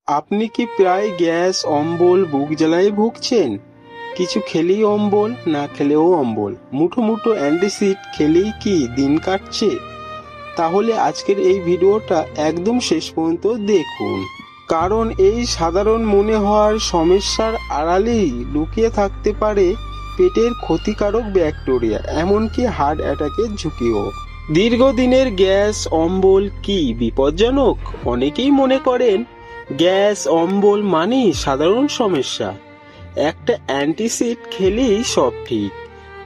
আপনি কি প্রায় গ্যাস, অম্বল, বুক জ্বালায় ভুগছেন? কিছু খেলেই অম্বল, না খেলেও অম্বল, মুঠো মুঠো অ্যান্টাসিড খেলেই কি দিন কাটছে? তাহলে আজকের এই ভিডিওটা একদম শেষ পর্যন্ত দেখুন, কারণ এই সাধারণ মনে হওয়ার সমস্যার আড়ালেই লুকিয়ে থাকতে পারে পেটের ক্ষতিকারক ব্যাকটেরিয়া, এমনকি হার্ট অ্যাটাকের ঝুঁকিও। দীর্ঘদিনের গ্যাস, অম্বল কি বিপজ্জনক? অনেকেই মনে করেন গ্যাস, অম্বল মানেই সাধারণ সমস্যা, একটা অ্যান্টাসিড খেলেই সব ঠিক।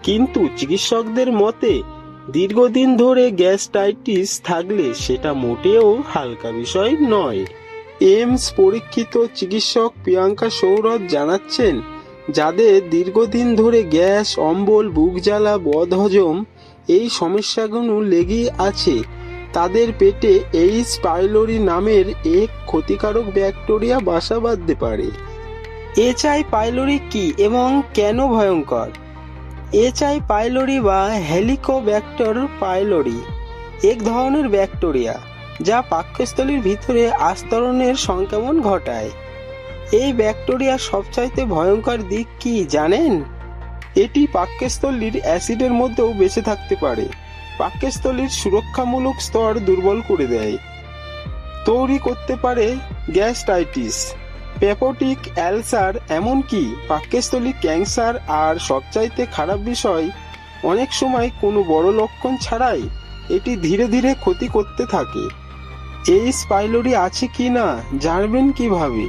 কিন্তু চিকিৎসকদের মতে দীর্ঘদিন ধরে গ্যাস্ট্রাইটিস থাকলে সেটা মোটেও হালকা বিষয় নয়। এইমস পরীক্ষিত চিকিৎসক প্রিয়াঙ্কা সৌরভ জানাচ্ছেন, যাদের দীর্ঘদিন ধরে গ্যাস, অম্বল, বুক জ্বালা, বদহজম এই সমস্যাগুলো লেগেই আছে, তাদের পেটে এইচ পাইলোরি নামের এক ক্ষতিকারক ব্যাকটেরিয়া বাসা বাঁধতে পারে। এইচআই পাইলোরি কি এবং কেন ভয়ঙ্কর? এইচআই পাইলোরি বা হেলিকোব্যাক্টর পাইলোরি এক ধরনের ব্যাকটেরিয়া যা পাকস্থলীর ভিতরে আস্তরণের সংক্রমণ ঘটায়। এই ব্যাকটেরিয়ার সবচাইতে ভয়ঙ্কর দিক কি জানেন? এটি পাকস্থলীর অ্যাসিডের মধ্যেও বেঁচে থাকতে পারে, পাকস্থলীর সুরক্ষামূলক স্তর দুর্বল করে দেয়, তৈরি করতে পারে গ্যাস্ট্রাইটিস, পেপটিক অ্যালসার, এমনকি পাকস্থলী ক্যান্সার। আর সবচাইতে খারাপ বিষয়, অনেক সময় কোনো বড় লক্ষণ ছাড়াই এটি ধীরে ধীরে ক্ষতি করতে থাকে। এইচ পাইলোরি আছে কি না জানবেন কিভাবে?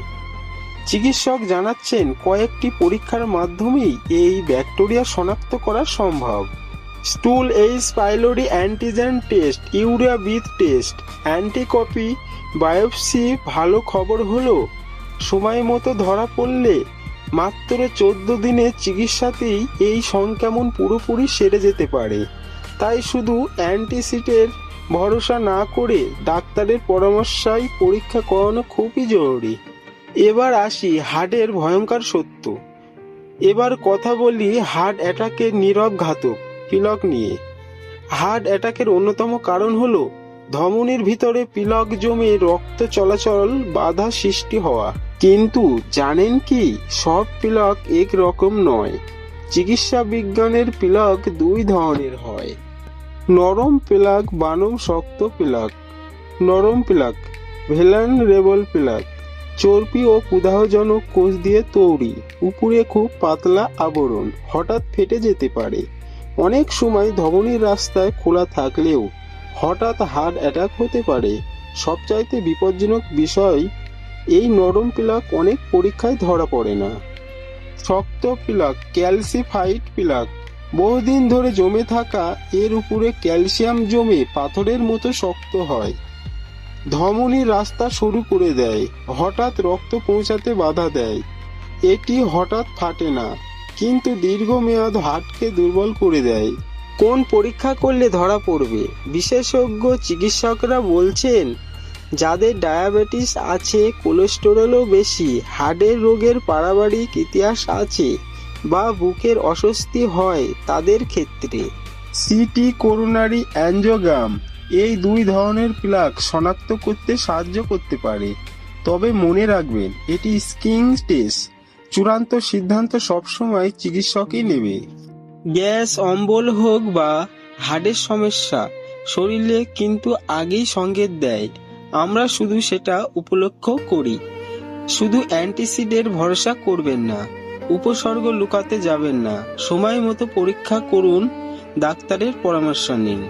চিকিৎসক জানাচ্ছেন কয়েকটি পরীক্ষার মাধ্যমেই এই ব্যাকটেরিয়া শনাক্ত করা সম্ভব। Stool H pylori antigen test, urea breath test, অ্যান্টিকপি বায়োপসি। ভালো খবর হলো সময় মতো ধরা পড়লে মাত্র 14 দিনের চিকিৎসাতেই এই সংক্রমণ পুরোপুরি সেরে যেতে পারে। তাই শুধু অ্যান্টাসিডের ভরসা না করে ডাক্তারের পরামর্শেই পরীক্ষা করানো খুবই জরুরি। এবার আসি হার্টের ভয়ঙ্কর সত্য। এবার কথা বলি হার্ট অ্যাটাকের নীরব ঘাতক প্লেগ নিয়ে। হার্ট অ্যাটাকের অন্যতম কারণ হলো ধমনীর ভিতরে প্লেগ জমে রক্ত চলাচল বাধা সৃষ্টি হওয়া। কিন্তু জানেন কি, সব প্লেগ এক রকম নয়। চিকিৎসা বিজ্ঞানের প্লেগ দুই ধরনের হয়, নরম প্লেগ বনাম শক্ত প্লেগ। নরম প্লেগ ভেলারেবল প্লেগ, চর্বি ও প্রদাহজনক কোষ দিয়ে তৈরি, উপরে খুব পাতলা আবরণ, হঠাৎ ফেটে যেতে পারে। অনেক সময় ধমনীর রাস্তায় খোলা থাকলেও হঠাৎ হার্ট অ্যাটাক হতে পারে। সবচাইতে বিপজ্জনক বিষয়, এই নরম প্লেগ অনেক পরীক্ষায় ধরা পড়ে না। শক্ত প্লেগ ক্যালসিফাইড প্লেগ, বহুদিন ধরে জমে থাকা, এর উপরে ক্যালসিয়াম জমে পাথরের মতো শক্ত হয়, ধমনীর রাস্তা সরু করে দেয়, হঠাৎ রক্ত পৌঁছাতে বাধা দেয়। এটি হঠাৎ ফাটে না, কিন্তু দীর্ঘমেয়াদ হার্টকে দুর্বল করে দেয়। কোন পরীক্ষা করলে ধরা পড়বে? বিশেষজ্ঞ চিকিৎসকরা বলছেন, যাদের ডায়াবেটিস আছে, কোলেস্টেরলও বেশি, হার্টের রোগের পারিবারিক ইতিহাস আছে, বা বুকের অস্বস্তি হয়, তাদের ক্ষেত্রে সিটি করোনারি অ্যাঞ্জিওগ্রাম এই দুই ধরনের প্লেগ শনাক্ত করতে সাহায্য করতে পারে। তবে মনে রাখবেন, এটি স্ক্রিনিং টেস্ট, চূড়ান্ত সিদ্ধান্ত সবসময় চিকিৎসকই নেবে। গ্যাস, অম্বল হোক বা হার্টের সমস্যা, শরীরে কিন্তু আগেই সংকেত দেয়, আমরা শুধু সেটা উপলক্ষ্য করি। শুধু অ্যান্টাসিডের ভরসা করবেন না, উপসর্গ লুকাতে যাবেন না, সময় মতো পরীক্ষা করুন, ডাক্তারের পরামর্শ নিন।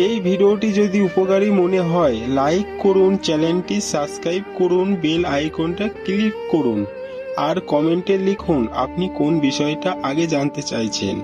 এই ভিডিওটি যদি উপকারী মনে হয় লাইক করুন, চ্যানেলটি সাবস্ক্রাইব করুন, বেল আইকনটা ক্লিক করুন, আর কমেন্টে লিখুন আপনি কোন বিষয়টা আগে জানতে চাইছেন।